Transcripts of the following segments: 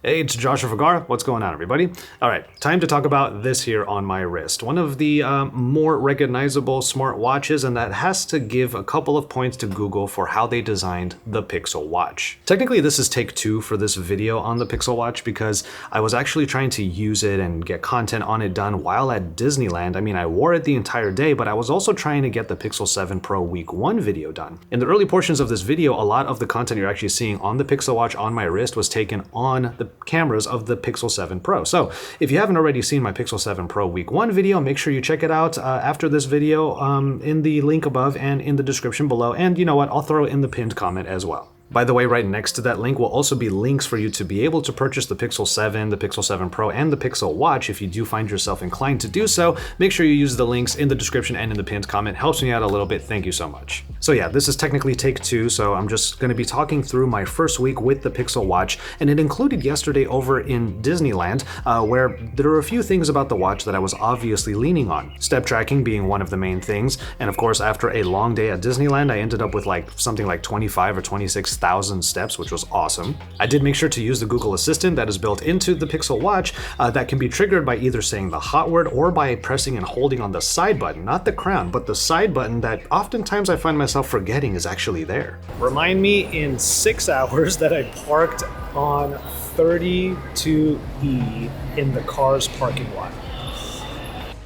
Hey, it's Joshua Vergara. What's going on, everybody? All right, time to talk about this here on my wrist. One of the more recognizable smartwatches, and that has to give a couple of points to Google for how they designed the Pixel Watch. Technically, this is take two for this video on the Pixel Watch because I was actually trying to use it and get content on it done while at Disneyland. I mean, I wore it the entire day, but I was also trying to get the Pixel 7 Pro Week 1 video done. In the early portions of this video, a lot of the content you're actually seeing on the Pixel Watch on my wrist was taken on the cameras of the Pixel 7 Pro. So if you haven't already seen my Pixel 7 Pro Week 1 video, make sure you check it out after this video in the link above and in the description below. And you know what? I'll throw it in the pinned comment as well. By the way, right next to that link will also be links for you to be able to purchase the Pixel 7, the Pixel 7 Pro, and the Pixel Watch if you do find yourself inclined to do so. Make sure you use the links in the description and in the pinned comment. Helps me out a little bit. Thank you so much. So yeah, this is technically take two, so I'm just going to be talking through my first week with the Pixel Watch, and it included yesterday over in Disneyland, where there are a few things about the watch that I was obviously leaning on. Step tracking being one of the main things, and of course after a long day at Disneyland, I ended up with something like 25 or 26,000 steps, which was awesome. I did make sure to use the Google Assistant that is built into the Pixel Watch that can be triggered by either saying the hot word or by pressing and holding on the side button, not the crown, but the side button that oftentimes I find myself forgetting is actually there. Remind me in 6 hours that I parked on 32E in the car's parking lot.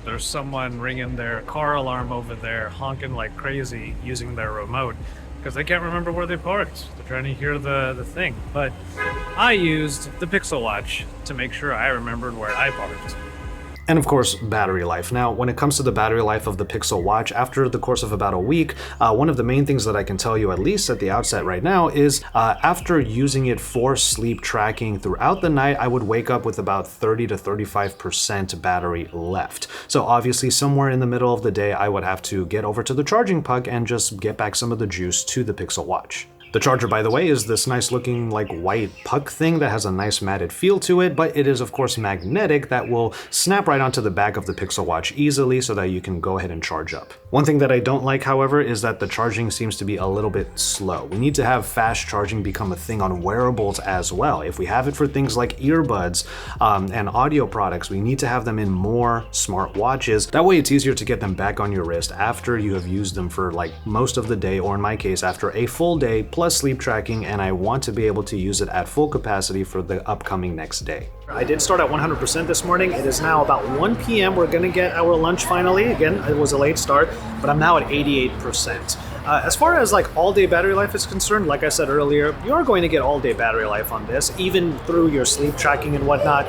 There's someone ringing their car alarm over there, honking like crazy using their remote, because they can't remember where they parked. They're trying to hear the thing. But I used the Pixel Watch to make sure I remembered where I parked. And of course, battery life. Now, when it comes to the battery life of the Pixel Watch, after the course of about a week, one of the main things that I can tell you, at least at the outset right now, is after using it for sleep tracking throughout the night, I would wake up with about 30 to 35% battery left. So obviously, somewhere in the middle of the day, I would have to get over to the charging puck and just get back some of the juice to the Pixel Watch. The charger, by the way, is this nice looking white puck thing that has a nice matted feel to it, but it is of course magnetic that will snap right onto the back of the Pixel Watch easily so that you can go ahead and charge up. One thing that I don't like, however, is that the charging seems to be a little bit slow. We need to have fast charging become a thing on wearables as well. If we have it for things like earbuds and audio products, we need to have them in more smartwatches. That way it's easier to get them back on your wrist after you have used them for most of the day, or in my case, after a full day plus sleep tracking, and I want to be able to use it at full capacity for the upcoming next day. I did start at 100% this morning. It is now about 1 p.m. We're gonna get our lunch finally. Again, it was a late start, but I'm now at 88%. As far as all-day battery life is concerned, like I said earlier, you are going to get all-day battery life on this, even through your sleep tracking and whatnot,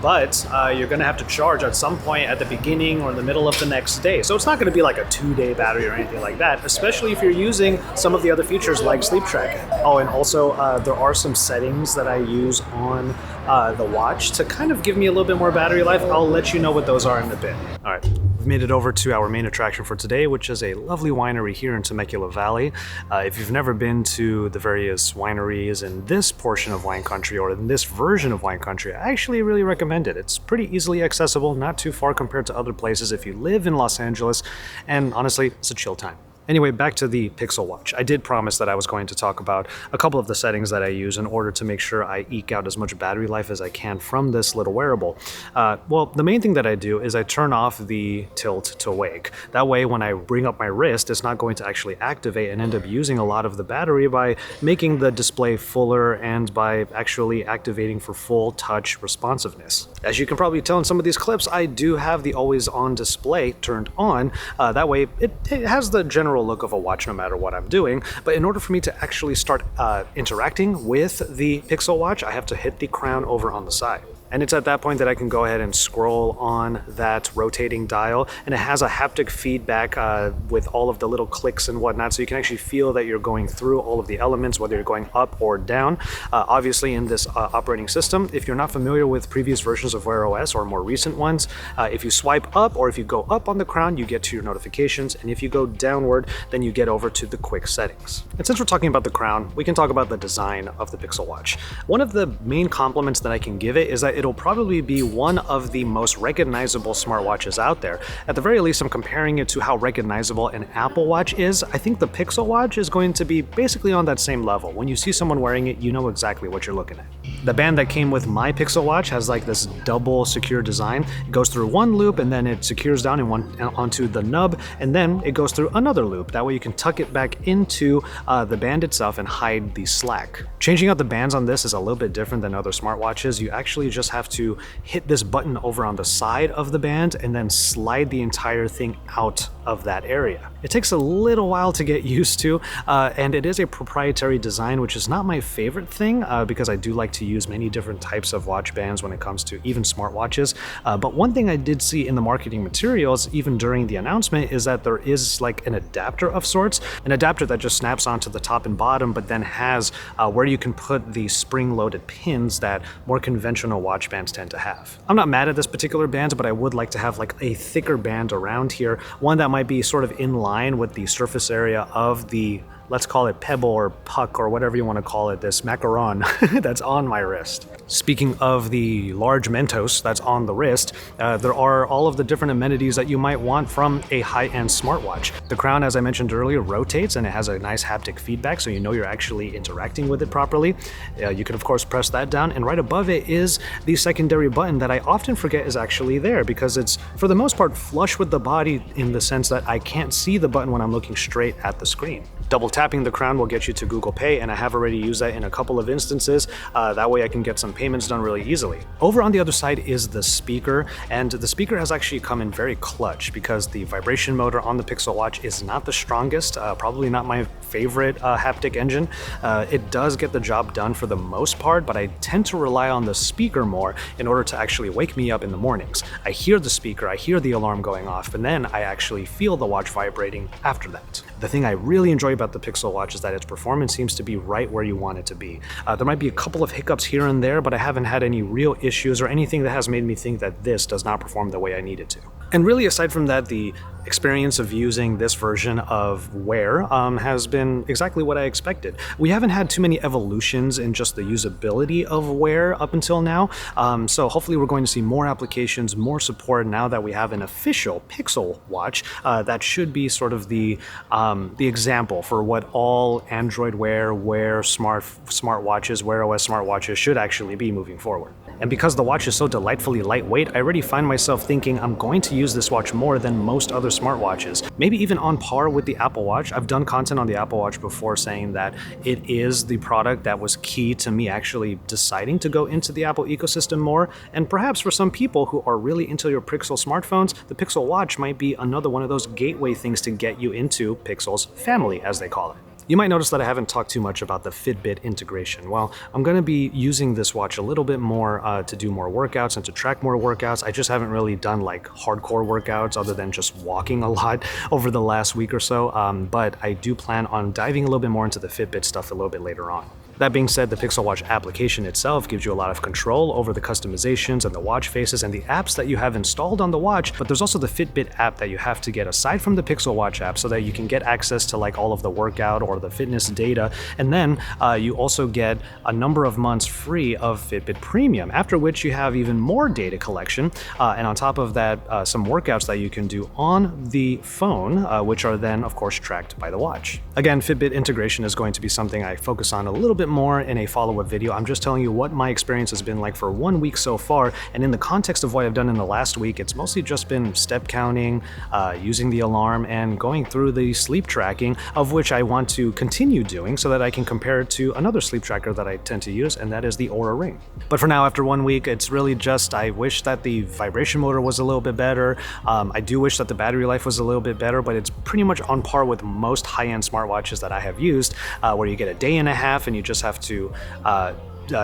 but you're going to have to charge at some point at the beginning or in the middle of the next day. So it's not going to be like a 2-day battery or anything like that, especially if you're using some of the other features like sleep tracking. Oh, and also there are some settings that I use on the watch to kind of give me a little bit more battery life. I'll let you know what those are in a bit. All right. We've made it over to our main attraction for today, which is a lovely winery here in Temecula Valley. If you've never been to the various wineries in this portion of wine country or in this version of wine country, I actually really recommend it. It's pretty easily accessible, not too far compared to other places if you live in Los Angeles, and honestly, it's a chill time. Anyway, back to the Pixel Watch. I did promise that I was going to talk about a couple of the settings that I use in order to make sure I eke out as much battery life as I can from this little wearable. Well, the main thing that I do is I turn off the tilt to wake. That way, when I bring up my wrist, it's not going to actually activate and end up using a lot of the battery by making the display fuller and by actually activating for full touch responsiveness. As you can probably tell in some of these clips, I do have the always on display turned on. That way, it has the general look of a watch no matter what I'm doing, but in order for me to actually start interacting with the Pixel Watch, I have to hit the crown over on the side. And it's at that point that I can go ahead and scroll on that rotating dial, and it has a haptic feedback with all of the little clicks and whatnot, so you can actually feel that you're going through all of the elements, whether you're going up or down. Obviously in this operating system, if you're not familiar with previous versions of Wear OS or more recent ones, if you swipe up or if you go up on the crown, you get to your notifications, and if you go downward, then you get over to the quick settings. And since we're talking about the crown, we can talk about the design of the Pixel Watch. One of the main compliments that I can give it is that it'll probably be one of the most recognizable smartwatches out there. At the very least, I'm comparing it to how recognizable an Apple Watch is. I think the Pixel Watch is going to be basically on that same level. When you see someone wearing it, you know exactly what you're looking at. The band that came with my Pixel Watch has like this double secure design. It goes through one loop and then it secures down onto the nub, and then it goes through another loop. That way you can tuck it back into the band itself and hide the slack. Changing out the bands on this is a little bit different than other smartwatches. You actually just have to hit this button over on the side of the band and then slide the entire thing out of that area. It takes a little while to get used to, and it is a proprietary design, which is not my favorite thing because I do like to use many different types of watch bands when it comes to even smartwatches. But one thing I did see in the marketing materials, even during the announcement, is that there is like an adapter of sorts, an adapter that just snaps onto the top and bottom, but then has where you can put the spring-loaded pins that more conventional watch bands tend to have. I'm not mad at this particular band, but I would like to have like a thicker band around here, one that might be sort of in line with the surface area of the, let's call it pebble or puck or whatever you want to call it, this macaron that's on my wrist. Speaking of the large Mentos that's on the wrist, there are all of the different amenities that you might want from a high-end smartwatch. The crown, as I mentioned earlier, rotates and it has a nice haptic feedback, so you know you're actually interacting with it properly. You can of course press that down, and right above it is the secondary button that I often forget is actually there because it's for the most part flush with the body in the sense that I can't see the button when I'm looking straight at the screen. Double tapping the crown will get you to Google Pay, and I have already used that in a couple of instances. That way I can get some payments done really easily. Over on the other side is the speaker, and the speaker has actually come in very clutch because the vibration motor on the Pixel Watch is not the strongest, probably not my favorite haptic engine. It does get the job done for the most part, but I tend to rely on the speaker more in order to actually wake me up in the mornings. I hear the speaker, I hear the alarm going off, and then I actually feel the watch vibrating after that. The thing I really enjoy about the Pixel Watch is that its performance seems to be right where you want it to be. There might be a couple of hiccups here and there, but I haven't had any real issues or anything that has made me think that this does not perform the way I need it to. And really, aside from that, the experience of using this version of Wear has been exactly what I expected. We haven't had too many evolutions in just the usability of Wear up until now, so hopefully we're going to see more applications, more support now that we have an official Pixel Watch that should be sort of the example for what all Android Wear smartwatches, Wear OS smartwatches should actually be moving forward. And because the watch is so delightfully lightweight, I already find myself thinking I'm going to use this watch more than most other smartwatches. Maybe even on par with the Apple Watch. I've done content on the Apple Watch before saying that it is the product that was key to me actually deciding to go into the Apple ecosystem more. And perhaps for some people who are really into your Pixel smartphones, the Pixel Watch might be another one of those gateway things to get you into Pixel's family, as they call it. You might notice that I haven't talked too much about the Fitbit integration. Well, I'm going to be using this watch a little bit more to do more workouts and to track more workouts. I just haven't really done like hardcore workouts other than just walking a lot over the last week or so, but I do plan on diving a little bit more into the Fitbit stuff a little bit later on. That being said, the Pixel Watch application itself gives you a lot of control over the customizations and the watch faces and the apps that you have installed on the watch, but there's also the Fitbit app that you have to get aside from the Pixel Watch app so that you can get access to like all of the workout or the fitness data, and then you also get a number of months free of Fitbit Premium, after which you have even more data collection, and on top of that, some workouts that you can do on the phone, which are then of course tracked by the watch. Again, Fitbit integration is going to be something I focus on a little bit more in a follow-up video. I'm just telling you what my experience has been like for 1 week so far, and in the context of what I've done in the last week, it's mostly just been step counting, using the alarm, and going through the sleep tracking, of which I want to continue doing so that I can compare it to another sleep tracker that I tend to use, and that is the Oura Ring. But for now, after 1 week, it's really just I wish that the vibration motor was a little bit better. I do wish that the battery life was a little bit better, but it's pretty much on par with most high-end smartwatches that I have used, where you get a day and a half and you just have to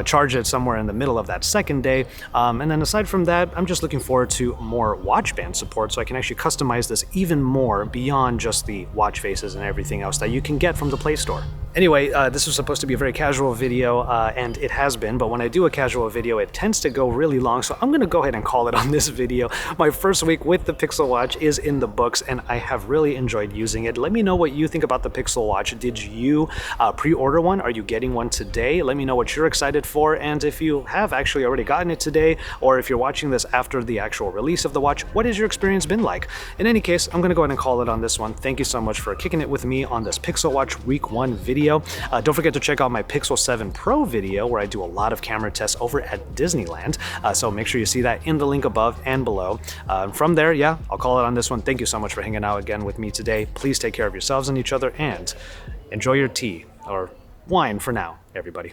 charge it somewhere in the middle of that second day. And then aside from that, I'm just looking forward to more watch band support so I can actually customize this even more beyond just the watch faces and everything else that you can get from the Play Store. Anyway, this was supposed to be a very casual video, and it has been, but when I do a casual video, it tends to go really long, so I'm going to go ahead and call it on this video. My first week with the Pixel Watch is in the books, and I have really enjoyed using it. Let me know what you think about the Pixel Watch. Did you pre-order one? Are you getting one today? Let me know what you're excited excited for, and if you have actually already gotten it today, or if you're watching this after the actual release of the watch, what has your experience been like? In any case, I'm gonna go ahead and call it on this one. Thank you so much for kicking it with me on this Pixel Watch Week 1 video. Don't forget to check out my Pixel 7 Pro video where I do a lot of camera tests over at Disneyland, so make sure you see that in the link above and below. From there, yeah, I'll call it on this one. Thank you so much for hanging out again with me today. Please take care of yourselves and each other, and enjoy your tea, or wine for now, everybody.